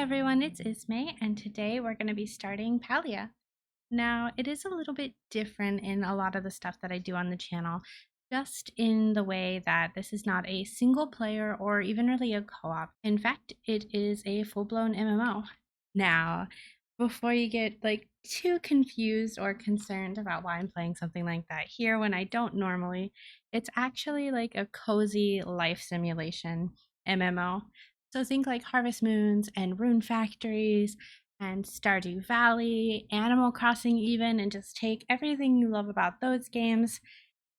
everyone, it's Ismaie, and today we're going to be starting Palia. Now, it is a little bit different in a lot of the stuff that I do on the channel, just in the way that this is not a single player or even really a co-op. In fact, it is a full-blown MMO. Now, before you get too confused or concerned about why I'm playing something like that here when I don't normally, it's actually like a cozy life simulation MMO. So think like Harvest Moons and Rune Factories and Stardew Valley, Animal Crossing even, and just take everything you love about those games,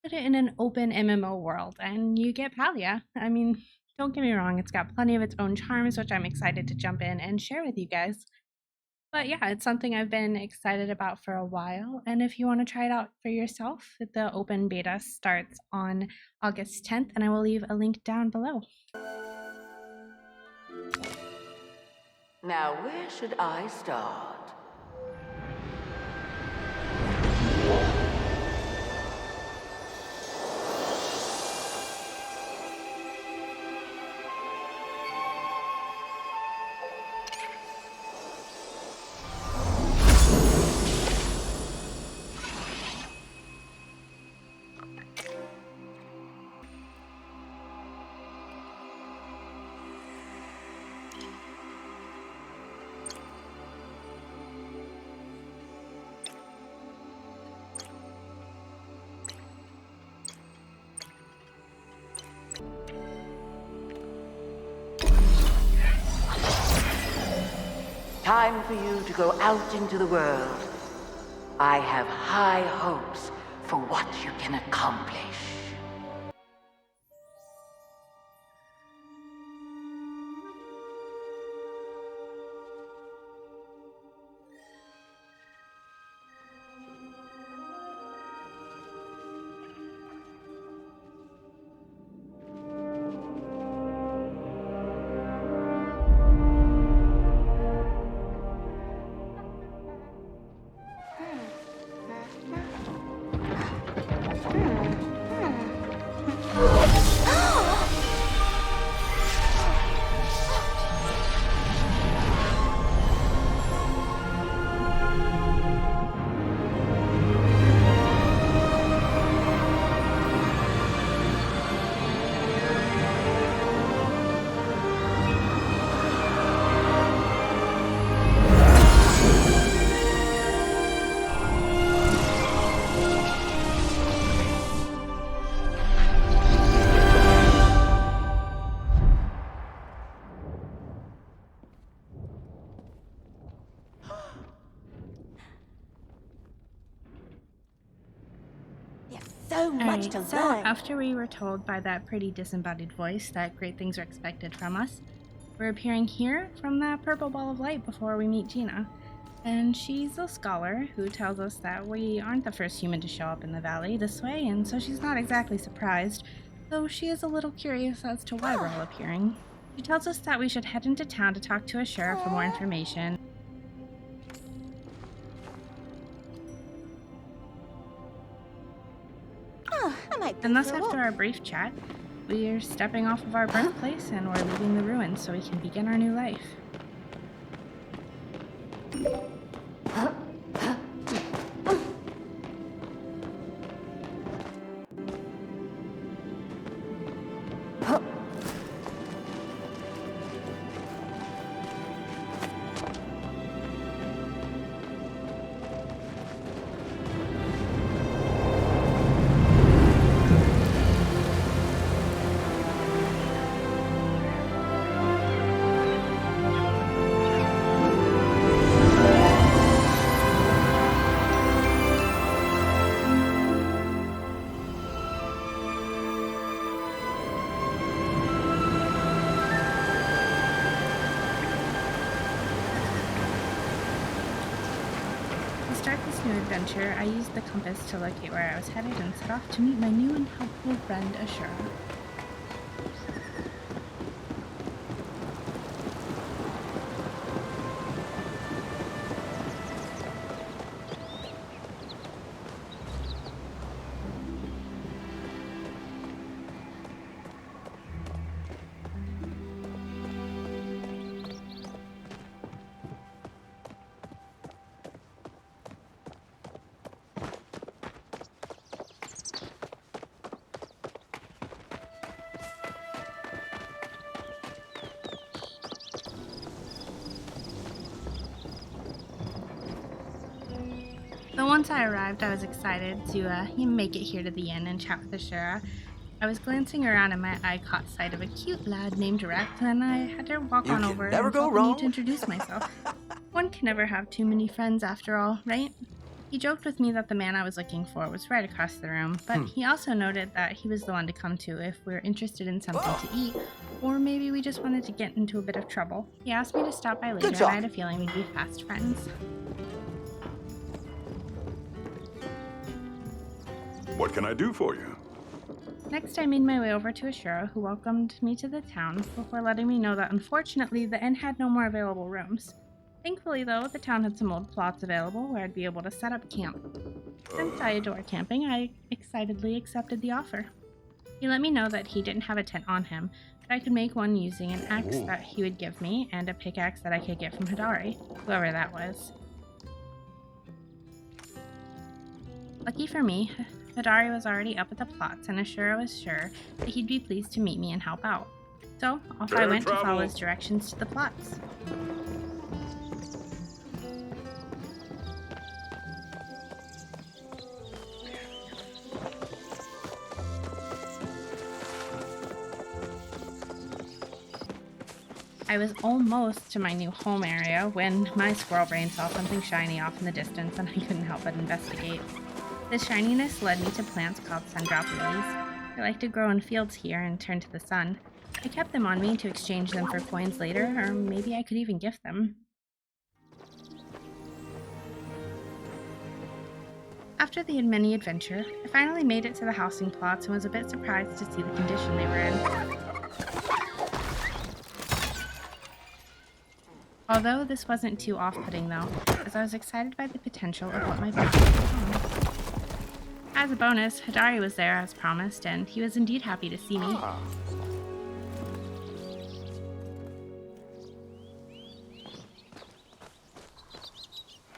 put it in an open MMO world, and you get Palia. I mean, don't get me wrong, it's got plenty of its own charms, which I'm excited to jump in and share with you guys. But yeah, it's something I've been excited about for a while, and if you want to try it out for yourself, the open beta starts on August 10th, and I will leave a link down below. Now, where should I start? Time for you to go out into the world. I have high hopes for what you can accomplish. So much to learn. After we were told by that pretty disembodied voice that great things are expected from us, we're appearing here from that purple ball of light before we meet Gina. And she's a scholar who tells us that we aren't the first human to show up in the valley this way, and so she's not exactly surprised, though she is a little curious as to why we're all appearing. She tells us that we should head into town to talk to a sheriff for more information. And thus, after our brief chat, we're stepping off of our birthplace and we're leaving the ruins so we can begin our new life. start this new adventure, I used the compass to locate where I was headed and set off to meet my new and helpful friend, Ashura. Once I arrived, I was excited to make it here to the inn and chat with Ashura. I was glancing around and my eye caught sight of a cute lad named Rex, and I had to walk You on can over never and go felt the need to wrong. introduce myself. One can never have too many friends after all, right? He joked with me that the man I was looking for was right across the room, but he also noted that he was the one to come to if we were interested in something to eat, or maybe we just wanted to get into a bit of trouble. He asked me to stop by later, and I had a feeling we'd be fast friends. What can I do for you? Next, I made my way over to Ashura, who welcomed me to the town before letting me know that unfortunately the inn had no more available rooms. Thankfully, though, the town had some old plots available where I'd be able to set up camp. Since I adore camping, I excitedly accepted the offer. He let me know that he didn't have a tent on him, but I could make one using an axe that he would give me and a pickaxe that I could get from Hidari, whoever that was. Lucky for me, Hidari was already up at the plots, and Ashura was sure that he'd be pleased to meet me and help out. So off I went to follow his directions to the plots. I was almost to my new home area when my squirrel brain saw something shiny off in the distance, and I couldn't help but investigate. The shininess led me to plants called sundrop lilies. They like to grow in fields here and turn to the sun. I kept them on me to exchange them for coins later, or maybe I could even gift them. After the many adventure, I finally made it to the housing plots and was a bit surprised to see the condition they were in. Although this wasn't too off-putting though, as I was excited by the potential of what my plots would become. As a bonus, Hidari was there as promised, and he was indeed happy to see me.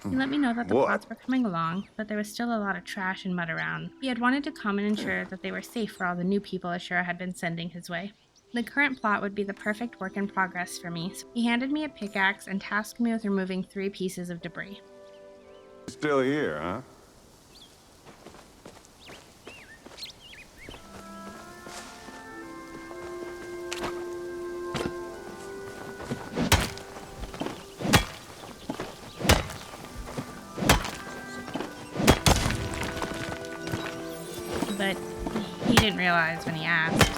He let me know that the plots were coming along, but there was still a lot of trash and mud around. He had wanted to come and ensure that they were safe for all the new people Ashura had been sending his way. The current plot would be the perfect work in progress for me, so he handed me a pickaxe and tasked me with removing 3 pieces of debris. Still here, huh? But he didn't realize when he asked.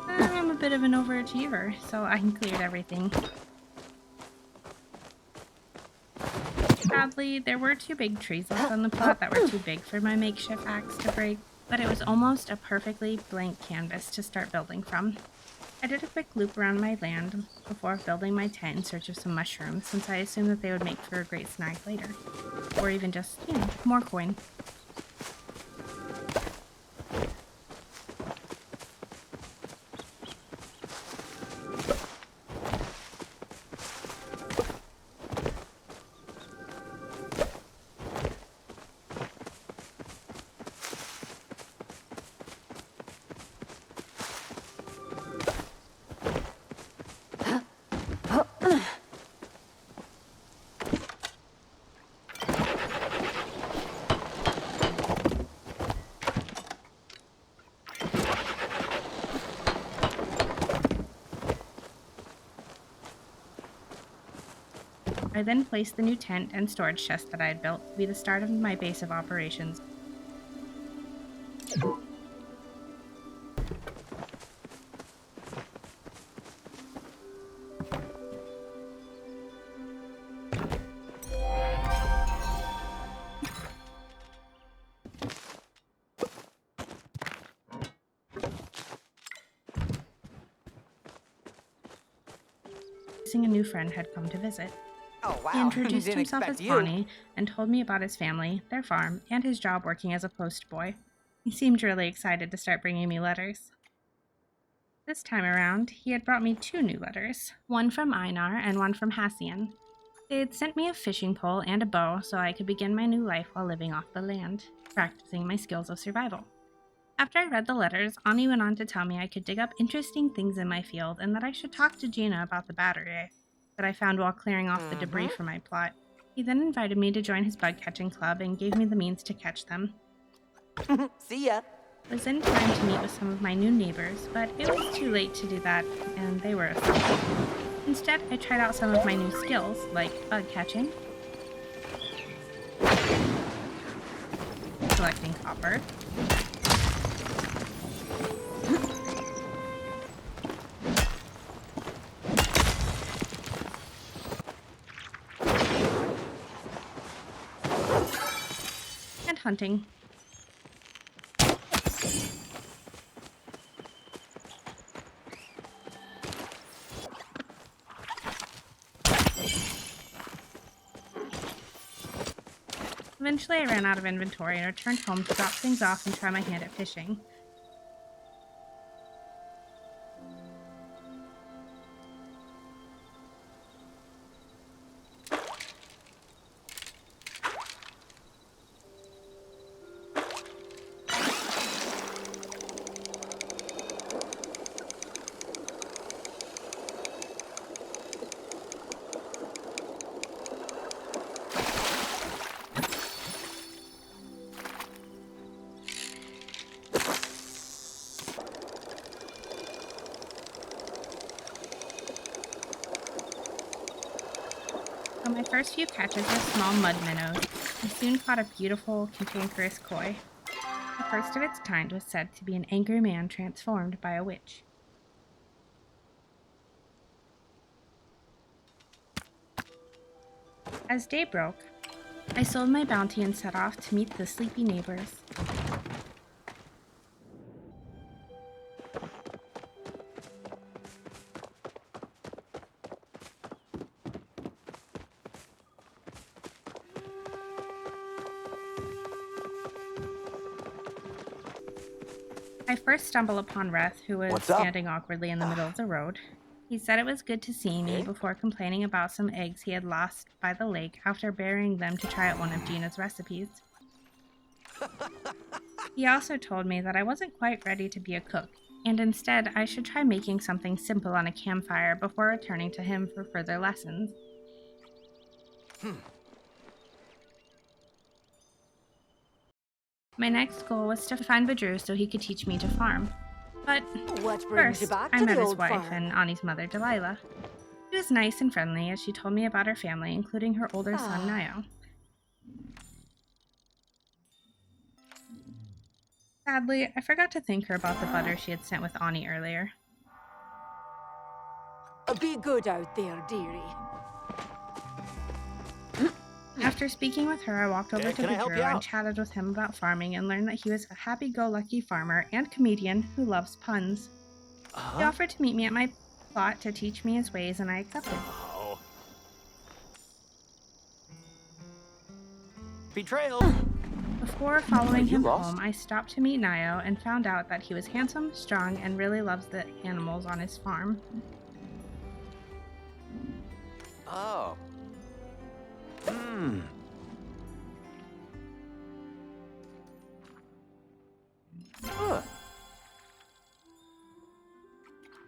I'm a bit of an overachiever, so I cleared everything. Sadly, there were 2 big trees left on the plot that were too big for my makeshift axe to break, but it was almost a perfectly blank canvas to start building from. I did a quick loop around my land before building my tent in search of some mushrooms, since I assumed that they would make for a great snack later. Or even just, more coin. I then placed the new tent and storage chest that I had built to be the start of my base of operations. A new friend had come to visit. Oh, wow. He introduced Didn't himself as expect you. Bonnie and told me about his family, their farm, and his job working as a post boy. He seemed really excited to start bringing me letters. This time around, he had brought me 2 new letters, one from Einar and one from Hassian. They had sent me a fishing pole and a bow so I could begin my new life while living off the land, practicing my skills of survival. After I read the letters, Ani went on to tell me I could dig up interesting things in my field and that I should talk to Gina about the battery that I found while clearing off the debris from my plot. He then invited me to join his bug catching club and gave me the means to catch them. See ya. I was in time to meet with some of my new neighbors, but it was too late to do that, and they were asleep. Instead, I tried out some of my new skills, like bug catching, collecting copper, and hunting. Eventually, I ran out of inventory and returned home to drop things off and try my hand at fishing. On my first few catches were small mud minnows. I soon caught a beautiful, cantankerous koi. The first of its kind was said to be an angry man transformed by a witch. As day broke, I sold my bounty and set off to meet the sleepy neighbors. I first stumbled upon Reth, who was What's up? standing awkwardly in the middle of the road. He said it was good to see me before complaining about some eggs he had lost by the lake after burying them to try out one of Gina's recipes. He also told me that I wasn't quite ready to be a cook, and instead I should try making something simple on a campfire before returning to him for further lessons. My next goal was to find Badru so he could teach me to farm. But What brings you first, back I to met the his old wife farm? and Ani's mother, Delilah. She was nice and friendly as she told me about her family, including her older son, Nio. Sadly, I forgot to thank her about the butter she had sent with Ani earlier. Be good out there, dearie. After speaking with her, I walked over to Can I help Badru you and out? chatted with him about farming and learned that he was a happy-go-lucky farmer and comedian who loves puns. He offered to meet me at my plot to teach me his ways, and I accepted. Oh. Betrayal. Before following You him lost? home, I stopped to meet Nio and found out that he was handsome, strong, and really loves the animals on his farm. Oh. Huh.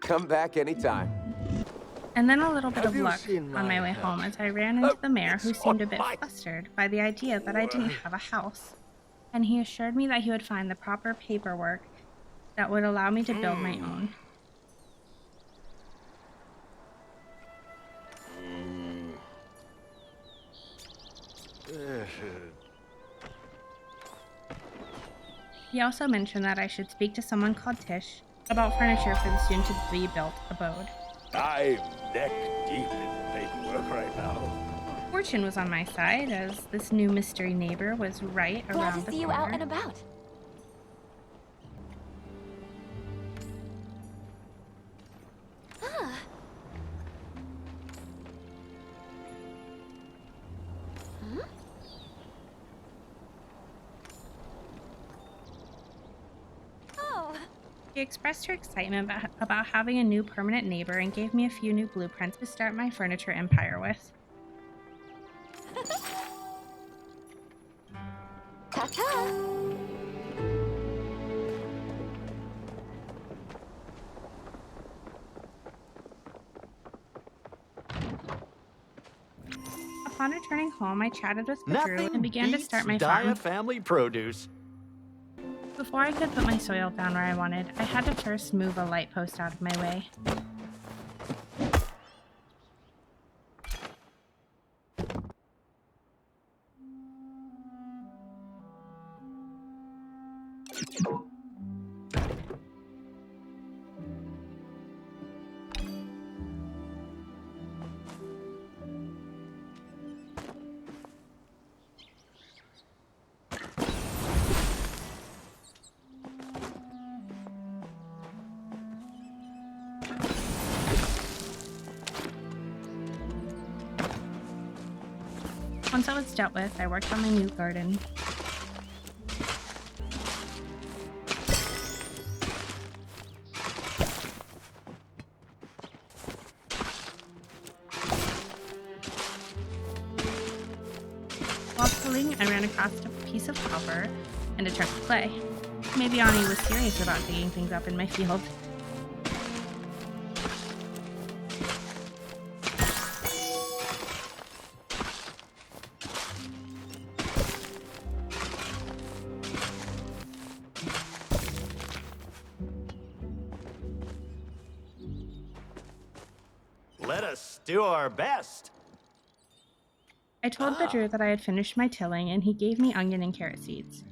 Come back anytime. And then a little bit Have of you luck seen on my my way house? home as I ran into the mayor, who it's seemed a on bit my- flustered by the idea that I didn't have a house. And he assured me that he would find the proper paperwork that would allow me to build my own. He also mentioned that I should speak to someone called Tish about furniture for the soon-to-be-built abode. I'm neck deep in paperwork right now. Fortune was on my side, as this new mystery neighbor was right Glad around to the see you corner. out and about. Ah. Hmm? Oh. She expressed her excitement about having a new permanent neighbor and gave me a few new blueprints to start my furniture empire with. Ta-ta! Upon returning home, I chatted with the druid Nothing and began to beats start my Dia farm. family produce. Before I could put my soil down where I wanted, I had to first move a light post out of my way. Once that was dealt with, I worked on my new garden. While pulling, I ran across a piece of copper and a chunk of clay. Maybe Ani was serious about digging things up in my field. Let us do our best. I told the druid that I had finished my tilling, and he gave me onion and carrot seeds.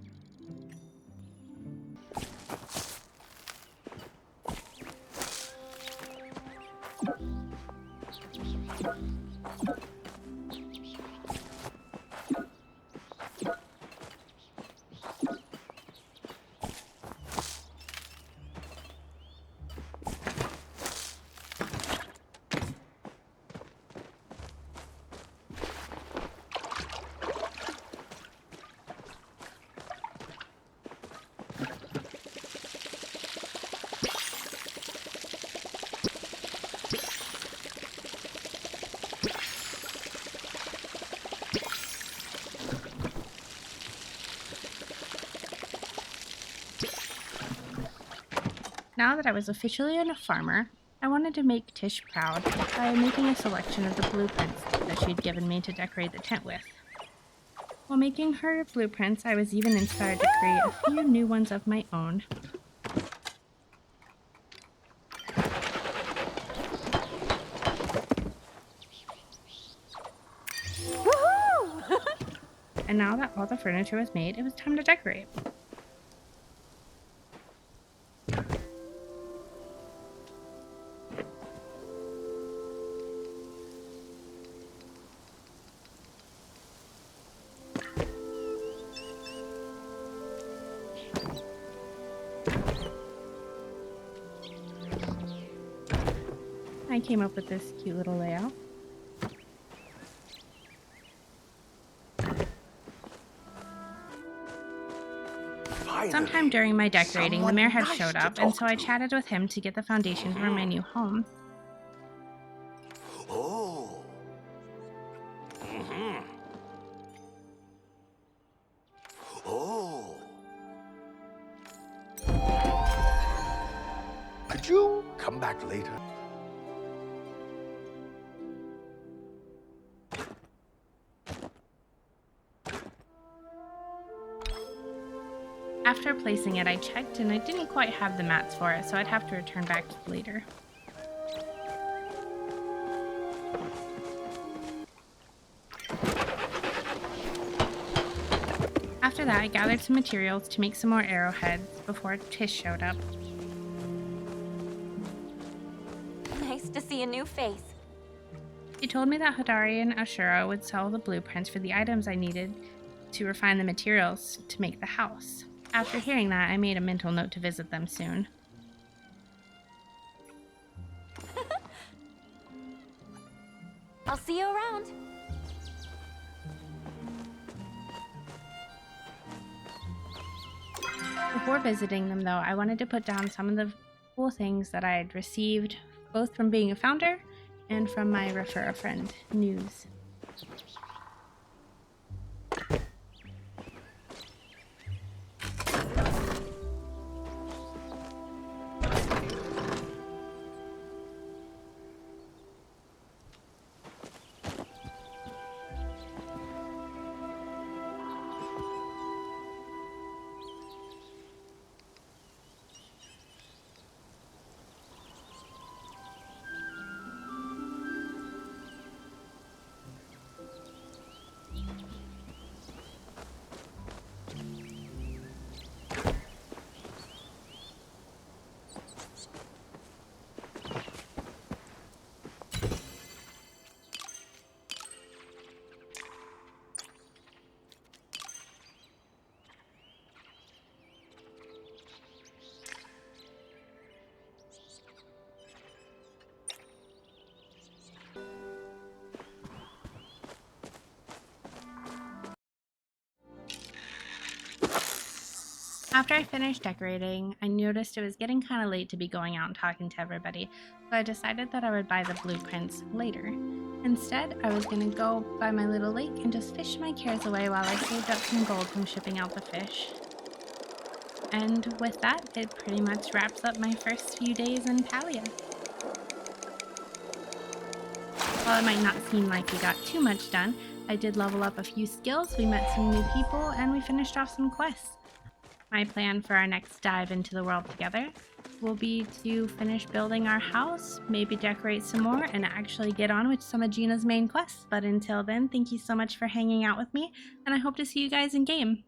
Now that I was officially a farmer, I wanted to make Tish proud by making a selection of the blueprints that she'd given me to decorate the tent with. While making her blueprints, I was even inspired to create a few new ones of my own. Woohoo! And now that all the furniture was made, it was time to decorate. I came up with this cute little layout. Sometime during my decorating, the mayor had showed up, and so I chatted with him to get the foundation for my new home. Oh. Oh. Could you come back later? After placing it, I checked and I didn't quite have the mats for it, so I'd have to return back later. After that, I gathered some materials to make some more arrowheads before Tish showed up. Nice to see a new face. She told me that Hodari and Ashura would sell the blueprints for the items I needed to refine the materials to make the house. After hearing that, I made a mental note to visit them soon. I'll see you around. Before visiting them, though, I wanted to put down some of the cool things that I had received, both from being a founder and from my Refer a Friend news. After I finished decorating, I noticed it was getting kind of late to be going out and talking to everybody, so I decided that I would buy the blueprints later. Instead, I was going to go by my little lake and just fish my cares away while I saved up some gold from shipping out the fish. And with that, it pretty much wraps up my first few days in Palia. While it might not seem like we got too much done, I did level up a few skills, we met some new people, and we finished off some quests. My plan for our next dive into the world together will be to finish building our house, maybe decorate some more, and actually get on with some of Gina's main quests. But until then, thank you so much for hanging out with me, and I hope to see you guys in game.